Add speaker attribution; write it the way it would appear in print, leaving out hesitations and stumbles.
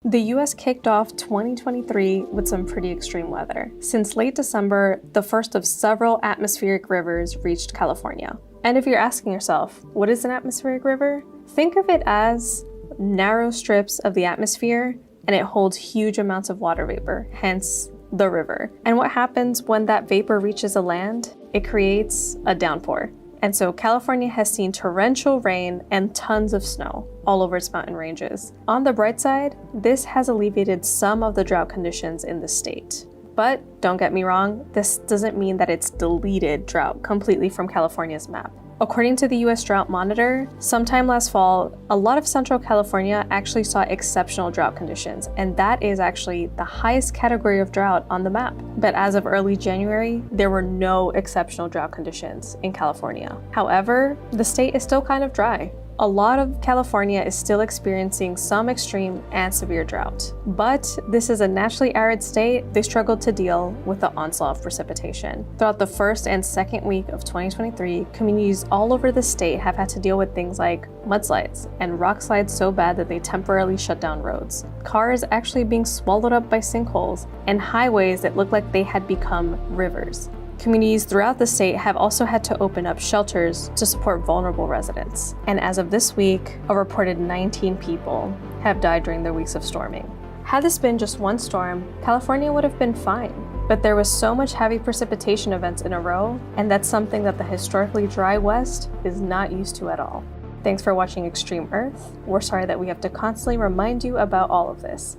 Speaker 1: The US kicked off 2023 with some pretty extreme weather. Since late December, the first of several atmospheric rivers reached California. And if you're asking yourself, what is an atmospheric river? Think of it as narrow strips of the atmosphere, and it holds huge amounts of water vapor, hence the river. And what happens when that vapor reaches the land? It creates a downpour. And so California has seen torrential rain and tons of snow all over its mountain ranges. On the bright side, this has alleviated some of the drought conditions in the state. But don't get me wrong, this doesn't mean that it's deleted drought completely from California's map. According to the US Drought Monitor, sometime last fall, a lot of Central California actually saw exceptional drought conditions, and that is actually the highest category of drought on the map. But as of early January, there were no exceptional drought conditions in California. However, the state is still kind of dry. A lot of California is still experiencing some extreme and severe drought. But this is a naturally arid state. They struggled to deal with the onslaught of precipitation. Throughout the first and second week of 2023, communities all over the state have had to deal with things like mudslides and rock slides so bad that they temporarily shut down roads, cars actually being swallowed up by sinkholes, and highways that look like they had become rivers. Communities throughout the state have also had to open up shelters to support vulnerable residents. And as of this week, a reported 19 people have died during the weeks of storming. Had this been just one storm, California would have been fine. But there was so much heavy precipitation events in a row, and that's something that the historically dry West is not used to at all. Thanks for watching Extreme Earth. We're sorry that we have to constantly remind you about all of this.